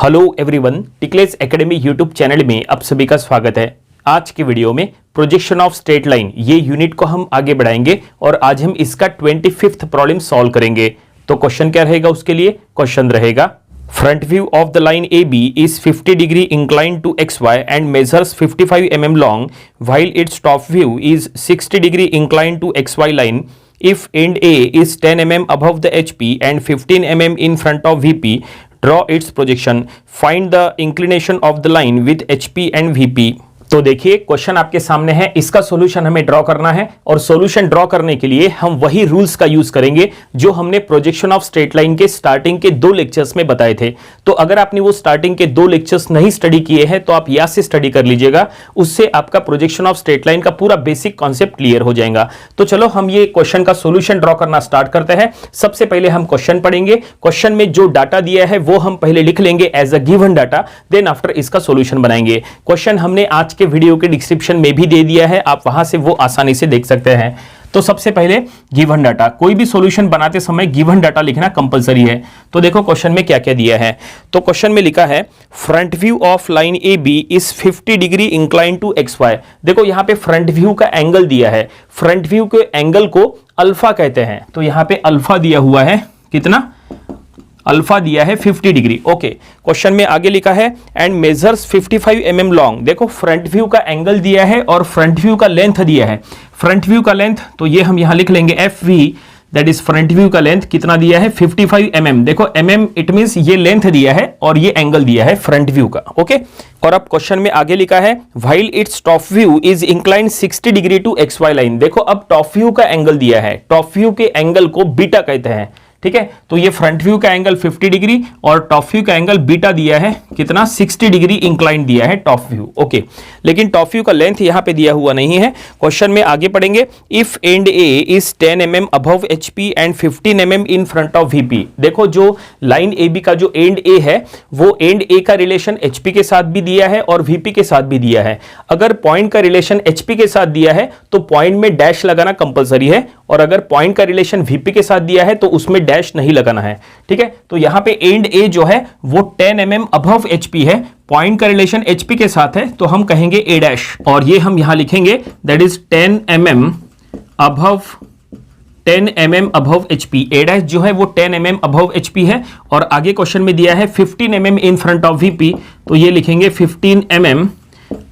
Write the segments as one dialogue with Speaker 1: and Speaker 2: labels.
Speaker 1: Hello everyone, Tickless academy YouTube channel में आप सभी का स्वागत है। आज की वीडियो में प्रोजेक्शन ऑफ स्ट्रेट लाइन ये यूनिट को हम आगे बढ़ाएंगे और आज हम इसका 25th प्रॉब्लम सॉल्व करेंगे। तो क्वेश्चन क्या रहेगा उसके लिए? क्वेश्चन रहेगा front view of the line AB is 50 degree inclined to XY and measures 55 mm long while its top view is 60 degree inclined to XY line. If end A is 10 mm above the HP and 15 mm in front of VP, draw its projection. Find the inclination of the line with HP and VP. तो देखिए question आपके सामने है, इसका solution हमें draw करना है और सॉल्यूशन ड्रॉ करने के लिए हम वही रूल्स का यूज करेंगे जो हमने प्रोजेक्शन ऑफ स्ट्रेट लाइन के स्टार्टिंग के 2 लेक्चर्स में बताए थे। तो अगर आपने वो स्टार्टिंग के 2 लेक्चर्स नहीं स्टडी किए हैं तो आप यहाँ से स्टडी कर लीजिएगा, उससे आपका प्रोजेक्शन ऑफ स्ट्रेट लाइन का पूरा बेसिक कॉन्सेप्ट क्लियर हो जाएगा। तो चलो हम ये क्वेश्चन का सॉल्यूशन ड्रॉ करना स्टार्ट करते हैं। सबसे पहले हम क्वेश्चन पढ़ेंगे, क्वेश्चन में जो डाटा दिया है वो हम पहले लिख लेंगे as a given data, then after इसका सॉल्यूशन बनाएंगे। क्वेश्चन हमने आज के वीडियो के डिस्क्रिप्शन में भी दे दिया है, आप वहां से वो आसानी से देख सकते हैं। तो सबसे पहले गिवन डाटा, कोई भी सॉल्यूशन बनाते समय गिवन डाटा लिखना कंपलसरी है। तो देखो क्वेश्चन में क्या क्या दिया है। तो क्वेश्चन में लिखा है front view of line AB is 50 degree incline to XY। देखो यहां पे फ्रंट व्यू का एंगल दिया है, फ्रंट व्यू के एंगल को अल्फा कहते हैं। तो यहां पे अल्फा दिया हुआ है, कितना? अल्फा दिया है 50 डिग्री। ओके, क्वेश्चन में आगे लिखा है एंड मेजर्स 55 mm लॉन्ग। देखो फ्रंट व्यू का एंगल दिया है और फ्रंट व्यू का लेंथ दिया है। फ्रंट व्यू का लेंथ तो ये हम यहां लिख लेंगे FV, that is front view का लेंथ कितना दिया है? 55 mm। देखो mm इट मींस ये लेंथ दिया है और ये एंगल दिया है फ्रंट व्यू का। ओके, और अब क्वेश्चन में आगे लिखा है while its top view is inclined 60 degree to XY line. देखो अब टॉप व्यू का एंगल दिया है, टॉप व्यू के एंगल को बीटा कहते हैं, ठीक है। तो ये फ्रंट व्यू का एंगल 50 डिग्री और टॉप व्यू का एंगल बीटा दिया है कितना? 60 डिग्री इंक्लाइन दिया है टॉप व्यू। ओके, लेकिन टॉप व्यू का लेंथ यहां पे दिया हुआ नहीं है। क्वेश्चन में आगे पढ़ेंगे if and A is 10 mm above HP and 15 mm in front of VP। देखो जो लाइन AB का जो एंड A है वो एंड A का रिलेशन HP के साथ भी दिया है और VP के साथ भी दिया है। अगर पॉइंट का रिलेशन HP के साथ दिया है तो पॉइंट में डैश लगाना कंपलसरी है, और अगर पॉइंट का रिलेशन VP के साथ दिया है तो उसमें डैश नहीं लगाना है, ठीक है। तो यहां पे एंड A जो है वो 10 mm अबव HP है, पॉइंट का रिलेशन HP के साथ है तो हम कहेंगे A डैश, और ये हम यहां लिखेंगे that is 10 mm above HP। A dash जो है वो 10 mm अबव HP है, और आगे क्वेश्चन में दिया है 15 mm in front of VP, तो ये लिखेंगे 15 mm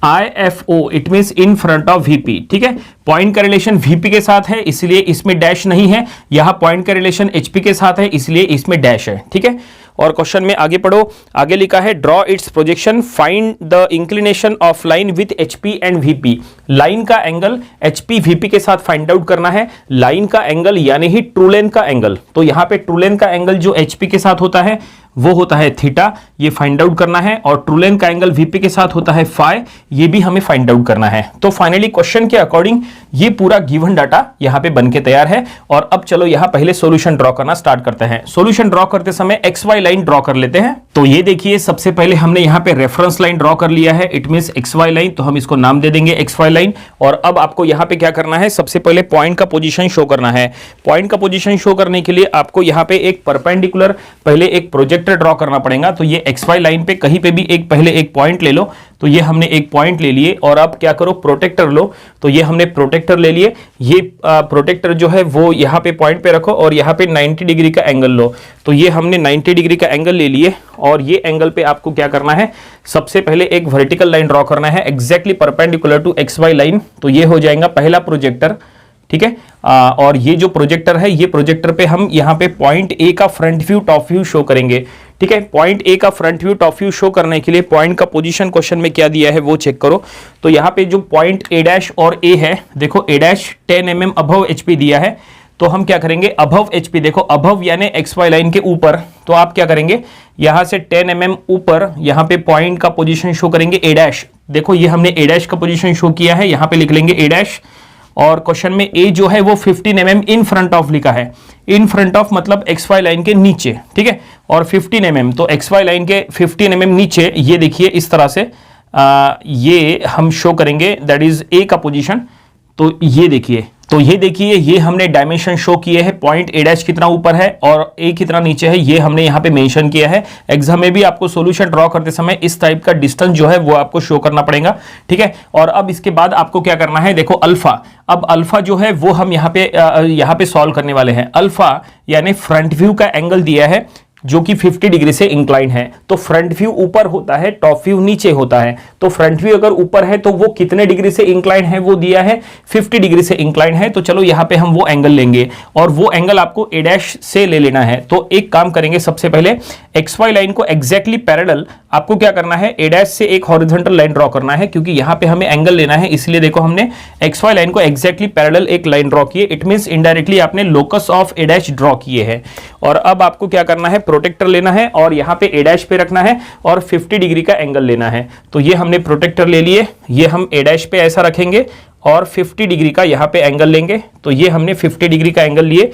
Speaker 1: IFO, it means in front of VP, ठीक है। पॉइंट का रिलेशन VP के साथ है इसलिए इसमें डैश नहीं है, यहां पॉइंट का रिलेशन HP के साथ है इसलिए इसमें डैश है, ठीक है। और क्वेश्चन में आगे पढ़ो, आगे लिखा है draw it's projection, find the inclination of line with HP and VP। Line का एंगल HP VP के साथ फाइंड आउट करना है, लाइन का एंगल यानी ही ट्रू लेंथ का एंगल। तो यहां पे ट्रू लेंथ का एंगल जो HP के साथ होता है वो होता है थीटा, ये फाइंड आउट करना है, और ट्रू लेंथ का एंगल VP के साथ होता है फाई, ये भी हमें फाइंड आउट करना है। तो फाइनली क्वेश्चन के अकॉर्डिंग ये पूरा गिवन डाटा यहां पे बनके तैयार है। और अब चलो यहां पहले सॉल्यूशन ड्रॉ करना स्टार्ट करते हैं। सॉल्यूशन ड्रॉ करते समय XY लाइन ड्रॉ कर लेते हैं। तो ये देखिए सबसे पहले हमने यहां पे रेफरेंस लाइन ड्रॉ कर लिया है, इट मींस XY लाइन, तो हम इसको नाम दे देंगे XY लाइन। और अब आपको यहां पे क्या करना है, सबसे पहले पॉइंट का पोजीशन शो करना है। पॉइंट का पोजीशन शो करने के लिए आपको यहां पे एक परपेंडिकुलर पहले एक प्रोजेक्टर ड्रॉ करना पड़ेगा। तो ये XY लाइन पे कहीं पे भी एक पहले एक पॉइंट ले लो, तो ये हमने एक पॉइंट ले लिए, और अब क्या करो प्रोटेक्टर लो, तो ये हमने प्रोटेक्टर ले लिए। ये प्रोटेक्टर जो है वो यहाँ पे पॉइंट पे रखो और यहाँ पे 90 डिग्री का एंगल लो, तो ये हमने 90 डिग्री का एंगल ले लिए। और ये एंगल पे आपको क्या करना है, सबसे पहले एक वर्टिकल लाइन ड्रॉ करना है exactly perpendicular to XY line. तो ये हो जाएगा पहला प्रोजेक्टर, ठीक है। और ये जो प्रोजेक्टर है, ये प्रोजेक्टर पे हम यहाँ पे पॉइंट A का front view top view show करेंगे, ठीक है। पॉइंट A का front view top view show करने के लिए पॉइंट का पोजीशन क्वेश्चन में क्या दिया है वो चेक करो। तो यहाँ पे जो पॉइंट A डैश और A है, देखो A dash 10 mm above HP दिया है, तो हम क्या करेंगे अबव HP, देखो अबव यानी XY लाइन के ऊपर, तो आप क्या करेंगे यहां से 10 mm ऊपर यहां पे पॉइंट का पोजीशन शो करेंगे A डैश। देखो ये हमने A डैश का पोजीशन शो किया है, यहां पे लिख लेंगे A डैश। और क्वेश्चन में A जो है वो 15 mm इन फ्रंट ऑफ लिखा है, इन फ्रंट ऑफ मतलब XY लाइन के नीचे, ठीक है। और 15 mm तो XY लाइन के 15 mm नीचे, ये देखिए इस तरह से ये हम शो करेंगे दैट इज A का पोजीशन। तो ये देखिए, तो ये देखिए, ये हमने डायमेंशन शो किए हैं, पॉइंट ए डैश कितना ऊपर है और ए कितना नीचे है, ये हमने यहाँ पे मेंशन किया है। एग्जाम में भी आपको सॉल्यूशन ड्रॉ करते समय इस टाइप का डिस्टेंस जो है वो आपको शो करना पड़ेगा, ठीक है। और अब इसके बाद आपको क्या करना है, देखो अल्फा, अब अल्फा जो है वो हम यहाँ पे सॉल्व करने वाले हैं। अल्फा यानी फ्रंट व्यू का एंगल दिया है जो कि 50 डिग्री से इंक्लाइन है। तो फ्रंट व्यू ऊपर होता है, टॉप व्यू नीचे होता है। तो फ्रंट व्यू अगर ऊपर है तो वो कितने डिग्री से इंक्लाइन है, वो दिया है 50 डिग्री से इंक्लाइन है। तो चलो यहाँ पे हम वो एंगल लेंगे और वो एंगल आपको ए डैश से ले लेना है। तो एक काम करेंगे, सबसे पहले एक्स वाई लाइन को एग्जैक्टली पैरेलल आपको क्या करना है, ए डैश से एक हॉरिजॉन्टल लाइन ड्रॉ करना है, क्योंकि यहाँ पे हमें एंगल लेना है। इसलिए देखो हमने एक्स वाई लाइन को एग्जैक्टली पैरेलल एक लाइन ड्रॉ की है। इट मींस इनडायरेक्टली आपने locus of A dash draw किए हैं। और अब आपको क्या करना है, प्रोटेक्टर लेना है और यहाँ पे ए डैश पे रखना है और 50 डिग्री का एंगल लेना है। तो ये हमने प्रोटेक्टर ले लिए, ये हम ए डैश पे ऐसा रखेंगे और 50 डिग्री का यहाँ पे एंगल लेंगे। तो ये हमने 50 डिग्री का एंगल लिए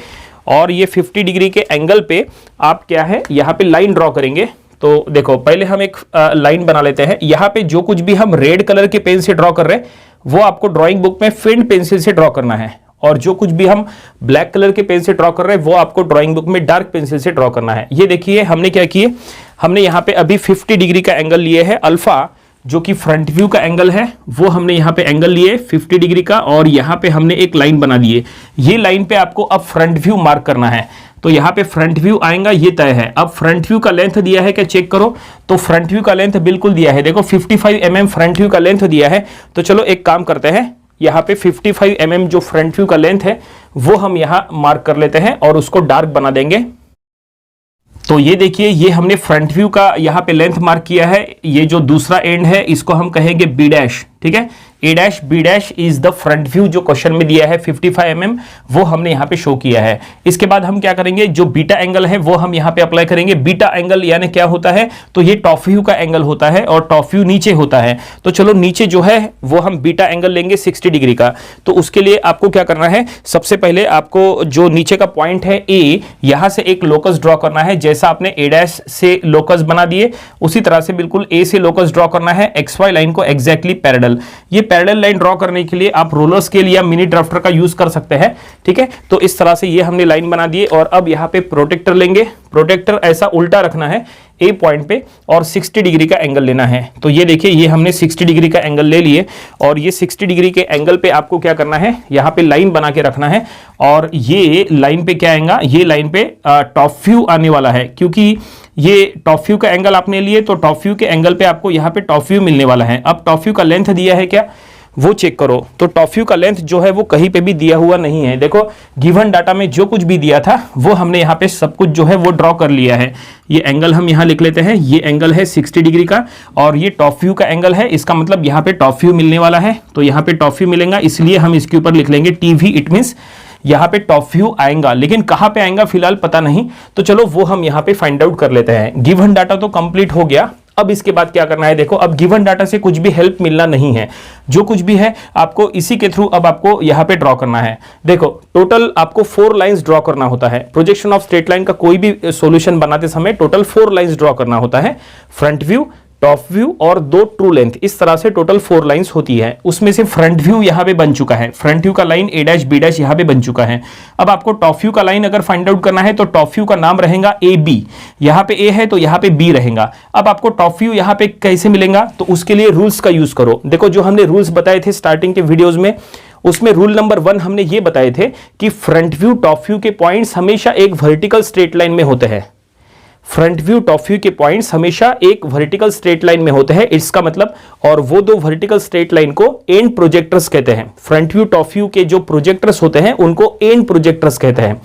Speaker 1: और ये 50 डिग्री के एंगल पे आप क्या है, यहाँ पे लाइन ड्रॉ करेंगे। तो देखो पहले हम एक लाइन बना लेते हैं। यहाँ पे जो कुछ भी हम रेड कलर के पेन से ड्रॉ कर रहे हैं वो आपको ड्रॉइंग बुक में फेंट पेंसिल से ड्रॉ करना है, और जो कुछ भी हम ब्लैक कलर के पेन से ड्रॉ कर रहे हैं वो आपको ड्राइंग बुक में डार्क पेंसिल से ड्रॉ करना है। ये देखिए हमने क्या किए, हमने यहाँ पे अभी 50 डिग्री का एंगल लिए है। अल्फा जो कि फ्रंट व्यू का एंगल है वो हमने यहाँ पे एंगल लिए 50 डिग्री का और यहाँ पे हमने एक लाइन बना दी है। ये लाइन पे आपको अब फ्रंट व्यू मार्क करना है। तो यहाँ पे फ्रंट व्यू आएगा, ये तय है। अब फ्रंट व्यू का लेंथ दिया है क्या, चेक करो। तो फ्रंट व्यू का लेंथ बिल्कुल दिया है, देखो 55 mm फ्रंट व्यू का लेंथ दिया है। तो चलो एक काम करते हैं, यहाँ पे 55 mm जो फ्रंट व्यू का लेंथ है वो हम यहाँ मार्क कर लेते हैं और उसको डार्क बना देंगे। तो ये देखिए, ये हमने फ्रंट व्यू का यहाँ पे लेंथ मार्क किया है। ये जो दूसरा एंड है इसको हम कहेंगे बी डैश, ठीक है। A dash B dash is the front view जो क्वेश्चन में दिया है 55 mm, वो हमने यहाँ पे शो किया है। इसके बाद हम क्या करेंगे, जो बीटा एंगल है वो हम यहाँ पे अप्लाई करेंगे। बीटा एंगल यानी क्या होता है, तो ये टॉप व्यू का एंगल होता है और टॉप व्यू नीचे होता है। तो चलो नीचे जो है वो हम बीटा एंगल लेंगे 60 डिग्री का। तो उसके लिए आपको क्या करना है, सबसे पहले आपको जो नीचे का पॉइंट है ए, यहाँ से एक लोकस ड्रॉ करना है। जैसा आपने ए डैश से लोकस बना दिए उसी तरह से बिल्कुल ए से लोकस ड्रॉ करना है एक्स वाई लाइन को एग्जैक्टली पैरेलल। ये पैरेलल लाइन ड्रॉ करने के लिए आप रोलर स्केल या मिनी ड्राफ्टर का यूज कर सकते हैं, ठीक है। तो इस तरह से ये हमने लाइन बना दी और अब यहाँ पे प्रोटेक्टर लेंगे। प्रोटेक्टर ऐसा उल्टा रखना है ए पॉइंट पे और 60 डिग्री का एंगल लेना है। तो ये देखिए, ये हमने 60 डिग्री का एंगल ले लिए और ये 60 डिग्री के एंगल पे आपको क्या करना है, यहाँ पे लाइन बना के रखना है। और ये लाइन पे क्या आएगा, ये लाइन पे टॉप व्यू आने वाला है, क्योंकि ये टॉप व्यू का एंगल आपने लिए तो टॉप व्यू के एंगल पे आपको यहाँ पे टॉप व्यू मिलने वाला है। अब टॉप व्यू का लेंथ दिया है क्या, वो चेक करो। तो टॉप व्यू का लेंथ जो है वो कहीं पे भी दिया हुआ नहीं है। देखो गिवन डाटा में जो कुछ भी दिया था वो हमने यहाँ पे सब कुछ जो है वो ड्रॉ कर लिया है। ये एंगल हम यहाँ लिख लेते हैं, ये एंगल है 60 डिग्री का और ये टॉप व्यू का एंगल है। इसका मतलब यहाँ पे टॉप व्यू मिलने वाला है। तो यहाँ पे टॉप व्यू मिलेगा, इसलिए हम इसके ऊपर लिख लेंगे टीवी। इट मींस यहाँ पे टॉप व्यू आएगा, लेकिन कहाँ पे आएगा फिलहाल पता नहीं। तो चलो वो हम यहाँ पे फाइंड आउट कर लेते हैं। गिवन डाटा तो कंप्लीट हो गया। अब इसके बाद क्या करना है, देखो अब गिवन डाटा से कुछ भी हेल्प मिलना नहीं है। जो कुछ भी है आपको इसी के थ्रू अब आपको यहाँ पे ड्रॉ करना है। देखो टोटल आपको 4 लाइंस ड्रॉ करना होता है। प्रोजेक्शन ऑफ स्ट्रेट लाइन का कोई भी सॉल्यूशन बनाते समय टोटल 4 लाइंस ड्रॉ करना होता है। फ्रंट व्यू, टॉप व्यू और 2 ट्रू लेंथ, इस तरह से टोटल 4 लाइंस होती है। उसमें से फ्रंट व्यू यहाँ पे बन चुका है, फ्रंट व्यू का लाइन ए डैश बी डैश यहाँ पे बन चुका है। अब आपको टॉप व्यू का लाइन अगर फाइंड आउट करना है तो टॉप व्यू का नाम रहेगा ए बी। यहाँ पे ए है तो यहाँ पे बी रहेगा। अब आपको टॉप व्यू यहाँ पे कैसे मिलेगा, तो उसके लिए रूल्स का यूज करो। देखो जो हमने रूल्स बताए थे स्टार्टिंग के वीडियोज में, उसमें रूल नंबर 1 हमने ये बताए थे कि फ्रंट व्यू टॉप व्यू के पॉइंट्स हमेशा एक वर्टिकल स्ट्रेट लाइन में होते हैं। फ्रंट व्यू टॉप व्यू के पॉइंट्स हमेशा एक वर्टिकल स्ट्रेट लाइन में होते हैं। इसका मतलब, और वो 2 वर्टिकल स्ट्रेट लाइन को एंड प्रोजेक्टर्स कहते हैं। फ्रंट व्यू टॉप व्यू के जो प्रोजेक्टर्स होते हैं उनको एंड प्रोजेक्टर्स कहते हैं।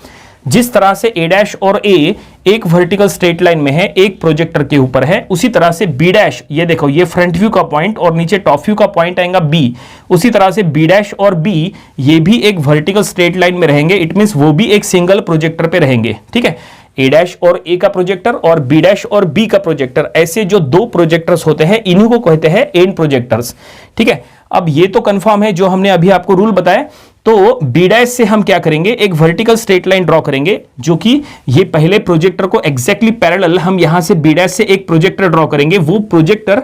Speaker 1: जिस तरह से ए डैश और ए एक वर्टिकल स्ट्रेट लाइन में है, एक प्रोजेक्टर के ऊपर है, उसी तरह से बी डैश, ये देखो ये फ्रंट व्यू का पॉइंट और नीचे टॉप व्यू का पॉइंट आएगा बी। उसी तरह से बी डैश और बी ये भी एक वर्टिकल स्ट्रेट लाइन में रहेंगे। इट मींस वो भी एक सिंगल प्रोजेक्टर पे रहेंगे, ठीक है। ए डैश और ए का प्रोजेक्टर और बी डैश और बी का प्रोजेक्टर, ऐसे जो 2 प्रोजेक्टर्स होते हैं इन्हीं को कहते हैं एंड प्रोजेक्टर्स, ठीक है। अब ये तो कंफर्म है जो हमने अभी आपको रूल बताया। तो बी डैश से हम क्या करेंगे, एक वर्टिकल स्ट्रेट लाइन ड्रॉ करेंगे, जो कि ये पहले प्रोजेक्टर को एग्जैक्टली पैरेलल हम यहां से बी डैश से एक प्रोजेक्टर ड्रॉ करेंगे। वो प्रोजेक्टर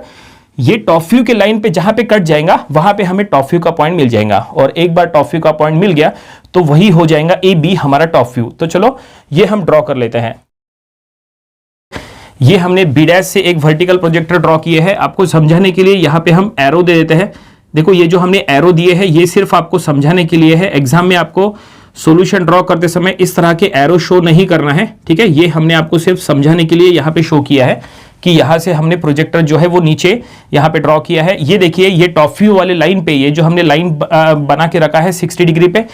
Speaker 1: ये टॉप व्यू के लाइन पे जहां पे कट जाएगा वहां पे हमें टॉप व्यू का पॉइंट मिल जाएगा, और एक बार टॉप व्यू का पॉइंट मिल गया तो वही हो जाएगा ए बी हमारा टॉप व्यू। तो चलो ये हम ड्रॉ कर लेते हैं। ये हमने बी डैश से एक वर्टिकल प्रोजेक्टर ड्रॉ किए हैं। आपको समझाने के लिए यहां पे हम एरो दे देते हैं। देखो ये जो हमने एरो दिए हैं ये सिर्फ आपको समझाने के लिए है। एग्जाम में आपको सॉल्यूशन ड्रॉ करते समय इस तरह के एरो शो नहीं करना है, ठीक है। ये हमने आपको सिर्फ समझाने के लिए यहाँ पे शो किया है कि यहाँ से हमने प्रोजेक्टर जो है वो नीचे यहाँ पे ड्रॉ किया है। ये देखिए ये टॉप व्यू वाले लाइन पे, ये जो हमने लाइन बना के रखा है 60 डिग्री पे,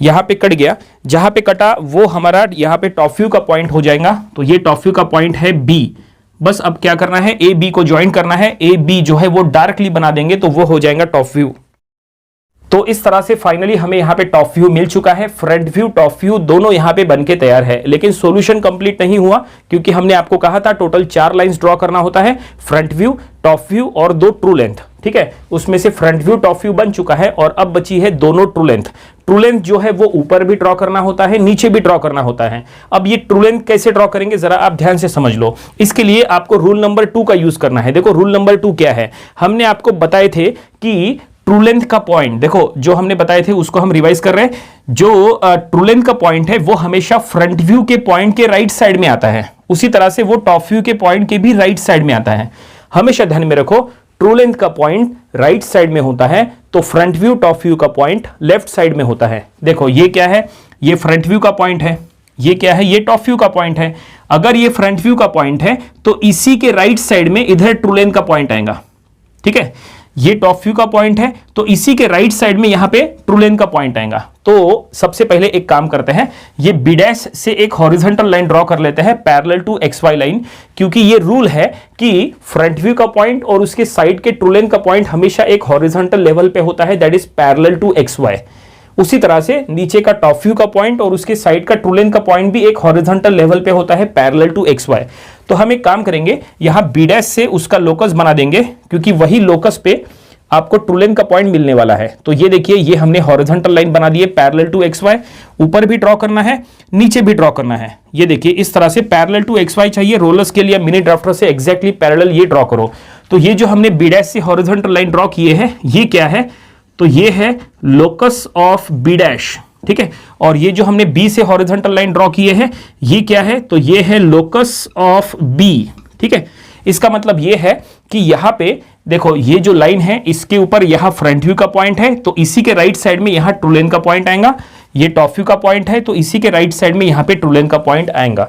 Speaker 1: यहाँ पे कट गया, जहां पे कटा वो हमारा यहाँ पे टॉप व्यू का पॉइंट हो जाएगा। तो ये टॉप व्यू का पॉइंट है बी। बस अब क्या करना है, ए बी को ज्वाइन करना है। ए बी जो है वो डार्कली बना देंगे तो वो हो जाएगा टॉप व्यू। तो इस तरह से फाइनली हमें यहाँ पे टॉप व्यू मिल चुका है। फ्रंट व्यू टॉप व्यू दोनों यहाँ पे बनके तैयार है, लेकिन सॉल्यूशन कंप्लीट नहीं हुआ क्योंकि हमने आपको कहा था टोटल 4 लाइंस ड्रॉ करना होता है, फ्रंट व्यू, टॉप व्यू और 2 ट्रू लेंथ, ठीक है। उसमें से फ्रंट व्यू टॉप व्यू बन चुका है और अब बची है दोनों ट्रू लेंथ। ट्रू लेंथ जो है वो ऊपर भी ड्रॉ करना होता है, नीचे भी ड्रॉ करना होता है। अब ये ट्रू लेंथ कैसे ड्रॉ करेंगे जरा आप ध्यान से समझ लो। इसके लिए आपको रूल नंबर 2 का यूज करना है। देखो रूल नंबर 2 क्या है, हमने आपको बताए थे कि ट्रू लेंथ का पॉइंट, देखो जो हमने बताए थे उसको हम रिवाइज कर रहे हैं। जो ट्रू लेंथ का पॉइंट है वो हमेशा फ्रंट व्यू के पॉइंट के राइट साइड में आता है, उसी तरह से वो टॉप व्यू के पॉइंट के भी राइट साइड में आता है। हमेशा ध्यान में रखो ट्रू लेंथ का पॉइंट राइट साइड में होता है तो फ्रंट व्यू टॉप व्यू का पॉइंट लेफ्ट साइड में होता है। देखो ये क्या है, ये फ्रंट व्यू का पॉइंट है, ये क्या है, ये टॉप व्यू का पॉइंट है। अगर ये फ्रंट व्यू का पॉइंट है तो इसी के राइट साइड में इधर ट्रू लेंथ का पॉइंट आएगा, ठीक है। ये टॉप व्यू का पॉइंट है तो इसी के राइट साइड में यहां पे ट्रू लेंथ का पॉइंट आएगा। तो सबसे पहले एक काम करते हैं, ये बी डैश से एक हॉरिजॉन्टल लाइन ड्रॉ कर लेते हैं parallel to X Y line, क्योंकि ये रूल है कि फ्रंट व्यू का पॉइंट और उसके साइड के ट्रू लेंथ का पॉइंट हमेशा एक हॉरिजॉन्टल लेवल पे होता है, that is parallel to X Y. उसी तरह से नीचे का टॉप व्यू का पॉइंट और उसके साइड का ट्रू लेंथ का पॉइंट भी एक हॉरिजॉन्टल लेवल पे होता है पैरेलल टू एक्स वाई। तो हम एक काम करेंगे, यहां बी डैश से उसका लोकस बना देंगे क्योंकि वही लोकस पे आपको ट्रू लेंथ का पॉइंट मिलने वाला है। तो ये देखिए ये हमने हॉरिजॉन्टल लाइन बना दी है पैरेलल टू एक्स वाई। ऊपर भी ड्रॉ करना है, नीचे भी ड्रॉ करना है। ये देखिए इस तरह से पैरेलल टू एक्स वाई चाहिए। रोलर स्केल या मिनी ड्राफ्टर से एग्जैक्टली पैरेलल ये ड्रॉ करो। तो ये जो हमने बी डैश से हॉरिजॉन्टल लाइन ड्रॉ किए हैं ये क्या है, तो ये है लोकस ऑफ बी डैश, ठीक है। और ये जो हमने बी से हॉरिजॉन्टल लाइन ड्रॉ किए हैं ये क्या है, तो ये है लोकस ऑफ बी, ठीक है। इसका मतलब ये है कि यहां पे देखो ये जो लाइन है इसके ऊपर यहां फ्रंट व्यू का पॉइंट है तो इसी के राइट साइड में यहां ट्रू लेंथ का पॉइंट आएगा। ये टॉप व्यू का पॉइंट है तो इसी के राइट साइड में यहां पे ट्रू लेंथ का पॉइंट आएगा।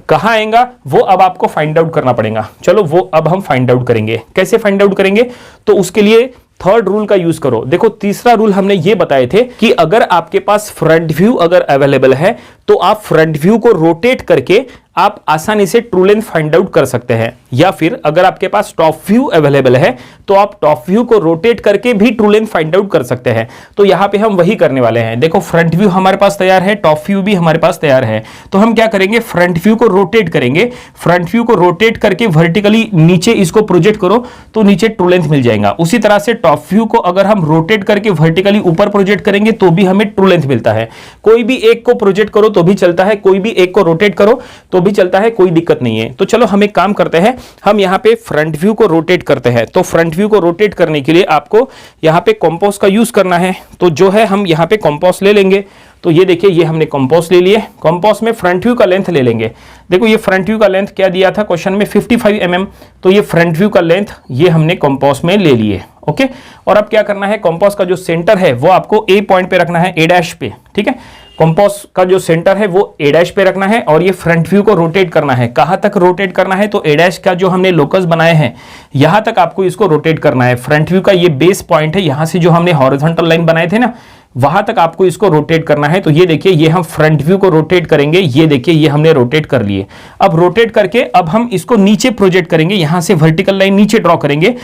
Speaker 1: कहां आएगा वो अब आपको फाइंड आउट करना पड़ेगा। चलो वो अब हम फाइंड आउट करेंगे। कैसे फाइंड आउट करेंगे, तो उसके लिए थर्ड रूल का यूज करो। देखो तीसरा रूल हमने ये बताए थे कि अगर आपके पास फ्रंट व्यू अगर अवेलेबल है तो आप फ्रंट व्यू को रोटेट करके आप आसानी से ट्रू लेंथ फाइंड आउट कर सकते हैं, या फिर अगर आपके पास टॉप व्यू अवेलेबल है तो आप टॉप व्यू को रोटेट करके भी ट्रू लेंथ फाइंड आउट कर सकते हैं। तो यहां पे हम वही करने वाले हैं। देखो फ्रंट व्यू हमारे पास तैयार है, टॉप व्यू भी हमारे पास तैयार है। तो हम क्या करेंगे, फ्रंट व्यू को रोटेट करेंगे। फ्रंट व्यू को रोटेट करके वर्टिकली नीचे इसको प्रोजेक्ट करो तो नीचे ट्रू लेंथ मिल जाएगा। उसी तरह से टॉप व्यू को अगर हम रोटेट करके वर्टिकली ऊपर प्रोजेक्ट करेंगे तो भी हमें ट्रू लेंथ मिलता है। कोई भी एक को प्रोजेक्ट करो तो भी चलता है, कोई भी एक को रोटेट करो तो भी चलता है, कोई दिक्कत नहीं है। तो चलो हम एक काम करते हैं, हम यहां पे फ्रंट व्यू को रोटेट करते हैं। तो फ्रंट व्यू को रोटेट करने के लिए आपको यहां पे कंपास का यूज करना है। तो जो है हम यहां पे कंपास ले लेंगे। तो ये देखिए ये हमने कंपास ले लिए। कंपास में फ्रंट व्यू का लेंथ ले लेंगे। देखो ये फ्रंट व्यू का लेंथ क्या दिया था क्वेश्चन में, 55 mm। तो ये फ्रंट व्यू का लेंथ ये हमने कंपास में ले लिए, ओके। और अब क्या करना है, कंपास का जो सेंटर है वो आपको ए पॉइंट पे रखना है, ए डैश पे, ठीक है। कंपास का जो सेंटर है वो ए डैश पे रखना है और ये फ्रंट व्यू को रोटेट करना है। कहां तक रोटेट करना है, तो ए डैश का जो हमने लोकस बनाए हैं यहां तक आपको इसको रोटेट करना है। फ्रंट व्यू का ये बेस पॉइंट है, यहां से जो हमने हॉरिजॉन्टल लाइन बनाए थे ना वहां तक आपको इसको रोटेट करना है। तो ये देखिए ये हम फ्रंट व्यू को रोटेट करेंगे। ये देखिए ये हमने रोटेट कर लिए। अब रोटेट करके अब हम इसको नीचे प्रोजेक्ट करेंगे, यहां से वर्टिकल लाइन नीचे ड्रॉ करेंगे।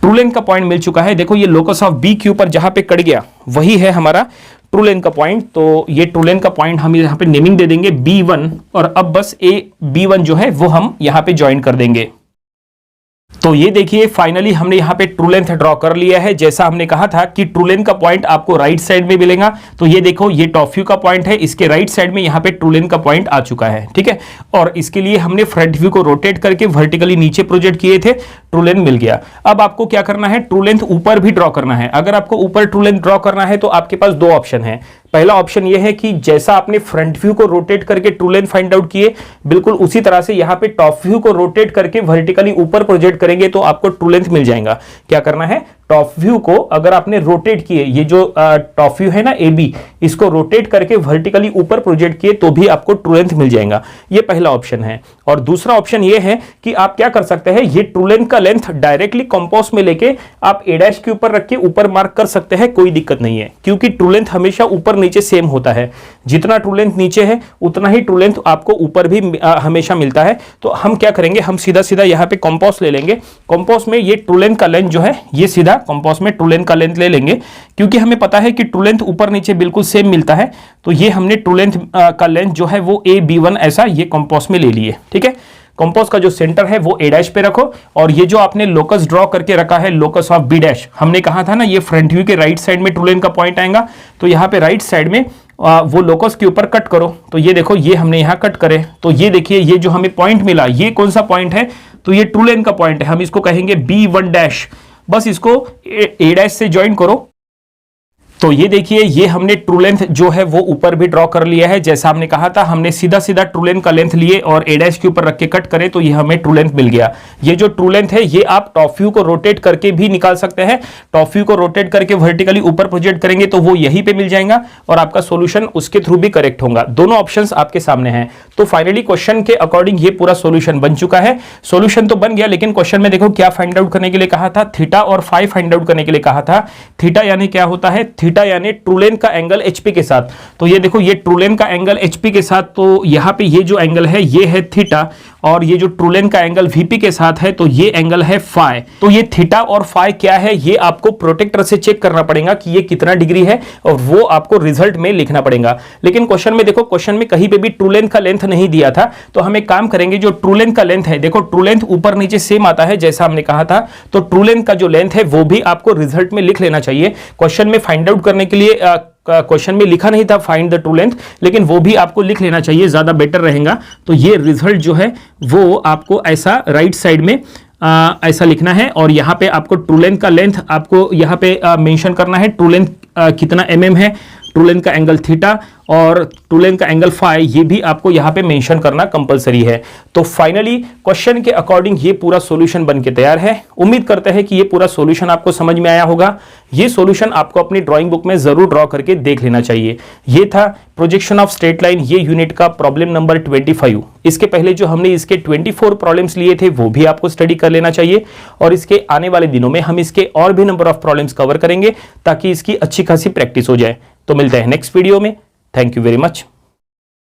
Speaker 1: ट्रू लेंथ का पॉइंट मिल चुका है। देखो ये लोकस ऑफ बी के ऊपर जहां पे कट गया वही है हमारा ट्रू लेंथ का पॉइंट। तो ये ट्रू लेंथ का पॉइंट हम यहां पे नेमिंग दे देंगे B1 और अब बस A B1 जो है वो हम यहां पे ज्वाइन कर देंगे। तो ये देखिए फाइनली हमने यहाँ पे ट्रू लेंथ ड्रॉ कर लिया है। जैसा हमने कहा था कि ट्रू लेंथ का पॉइंट आपको राइट साइड में मिलेगा, तो ये देखो ये टॉप व्यू का पॉइंट है, इसके राइट साइड में यहाँ पे ट्रू लेंथ का पॉइंट आ चुका है, ठीक है। और इसके लिए हमने फ्रंट व्यू को रोटेट करके वर्टिकली नीचे प्रोजेक्ट किए थे, ट्रू लेंथ मिल गया। अब आपको क्या करना है, ट्रू लेंथ ऊपर भी ड्रॉ करना है। अगर आपको ऊपर ट्रू लेंथ ड्रॉ करना है तो आपके पास दो ऑप्शन है। पहला ऑप्शन यह है कि जैसा आपने फ्रंट व्यू को रोटेट करके ट्रू लेंथ फाइंड आउट किए, बिल्कुल उसी तरह से यहां पे टॉप व्यू को रोटेट करके वर्टिकली ऊपर प्रोजेक्ट करेंगे तो आपको ट्रू लेंथ मिल जाएगा। क्या करना है, टॉप व्यू को अगर आपने रोटेट किए, ये जो टॉप व्यू है ना AB, इसको रोटेट करके वर्टिकली ऊपर प्रोजेक्ट किए तो भी आपको ट्रू लेंथ मिल जाएगा। ये पहला ऑप्शन है। और दूसरा ऑप्शन ये है कि आप क्या कर सकते हैं, ये ट्रू लेंथ का लेंथ डायरेक्टली कंपास में लेके आप A' के ऊपर रख के ऊपर मार्क कर सकते हैं, कोई दिक्कत नहीं है, क्योंकि ट्रू लेंथ हमेशा ऊपर नीचे सेम होता है। जितना ट्रू लेंथ नीचे है उतना ही ट्रू लेंथ आपको ऊपर भी हमेशा मिलता है। तो हम क्या करेंगे, हम सीधा सीधा यहाँ पे कंपास ले लेंगे। कंपास में ये ट्रू लेंथ का लेंथ जो है, ये सीधा कंपास में ट्रू लेंथ का लेंथ ले लेंगे, क्योंकि हमें पता है कि ट्रू लेंथ ऊपर नीचे बिल्कुल सेम मिलता है। तो ये हमने ट्रू लेंथ का लेंथ जो है वो AB1 ऐसा ये कंपास में ले लिए, ठीक है। कंपास का जो सेंटर है वो A' पे रखो, और ये जो आपने लोकस ड्रॉ करके रखा है, लोकस ऑफ B', हमने कहा था ना ये फ्रंट व्यू के राइट साइड में ट्रू लेंथ का पॉइंट आएगा, तो यहाँ पे राइट साइड में वो लोकस के ऊपर कट करो। तो ये देखो ये हमने यहाँ कट करे, तो ये देखिए ये जो हमें पॉइंट मिला, ये कौन सा पॉइंट है, तो ये ट्रू लेंथ का पॉइंट है। हम इसको कहेंगे B1', बस इसको A' से ज्वाइन करो। तो ये देखिए ये हमने ट्रू लेंथ जो है वो ऊपर भी ड्रॉ कर लिया है। जैसा हमने कहा था, हमने सीधा सीधा ट्रू लेंथ का लेंथ लिए और A' के ऊपर रख के कट करें तो ये हमें ट्रू लेंथ मिल गया। ये जो ट्रू लेंथ है ये आप टॉप व्यू को रोटेट करके भी निकाल सकते हैं। टॉप व्यू को रोटेट करके वर्टिकली ऊपर प्रोजेक्ट करेंगे तो वो यहीं पे मिल जाएगा और आपका सोल्यूशन उसके थ्रू भी करेक्ट होगा। दोनों ऑप्शंस आपके सामने हैं। तो फाइनली क्वेश्चन के अकॉर्डिंग ये पूरा सोल्यूशन बन चुका है। सोल्यूशन तो बन गया, लेकिन क्वेश्चन में देखो क्या फाइंड आउट करने के लिए कहा था, थीटा और फाई फाइंड आउट करने के लिए कहा था। थीटा यानी क्या होता है, थीटा यानी ट्रू लेंथ का एंगल HP के साथ। तो ये देखो ये ट्रू लेंथ का एंगल HP के साथ, तो यहाँ पे ये जो एंगल है ये है थीटा, और ये जो ट्रू लेंथ का एंगल VP के साथ है तो ये एंगल है फाई। तो ये थीटा और फाई क्या है, ये आपको प्रोटेक्टर से चेक करना पड़ेगा कि ये कितना डिग्री है, और वो आपको रिजल्ट में लिखना पड़ेगा। लेकिन क्वेश्चन में देखो, क्वेश्चन में कहीं पे भी ट्रू लेंथ का लेंथ नहीं दिया था, तो हम एक काम करेंगे, जो ट्रू लेंथ का लेंथ है, देखो ट्रू लेंथ ऊपर नीचे सेम आता है जैसा हमने कहा था, तो ट्रू लेंथ का जो लेंथ है वो भी आपको रिजल्ट में लिख लेना चाहिए। क्वेश्चन में फाइंड आउट करने के लिए क्वेश्चन में लिखा नहीं था फाइंड द ट्रू लेंथ, लेकिन वो भी आपको लिख लेना चाहिए, ज्यादा बेटर रहेगा। तो ये रिजल्ट जो है वो आपको ऐसा राइट साइड में ऐसा लिखना है, और यहाँ पे आपको ट्रू लेंथ का लेंथ आपको यहाँ पे मेंशन करना है। ट्रू लेंथ कितना mm है, ट्रू लेंथ का एंगल थीटा और ट्रू लेंथ का एंगल फाई, ये भी आपको यहाँ पे मेंशन करना कंपलसरी है। तो फाइनली क्वेश्चन के अकॉर्डिंग ये पूरा सॉल्यूशन बन के तैयार है। उम्मीद करते हैं कि ये पूरा सॉल्यूशन आपको समझ में आया होगा। ये सॉल्यूशन आपको अपनी ड्राइंग बुक में जरूर ड्रॉ करके देख लेना चाहिए। ये था प्रोजेक्शन ऑफ स्ट्रेट लाइन, ये यूनिट का प्रॉब्लम नंबर 25। इसके पहले जो हमने इसके 24 प्रॉब्लम्स लिए थे वो भी आपको स्टडी कर लेना चाहिए, और इसके आने वाले दिनों में हम इसके और भी नंबर ऑफ प्रॉब्लम्स कवर करेंगे ताकि इसकी अच्छी खासी प्रैक्टिस हो जाए। तो मिलते हैं नेक्स्ट वीडियो में। Thank you very much.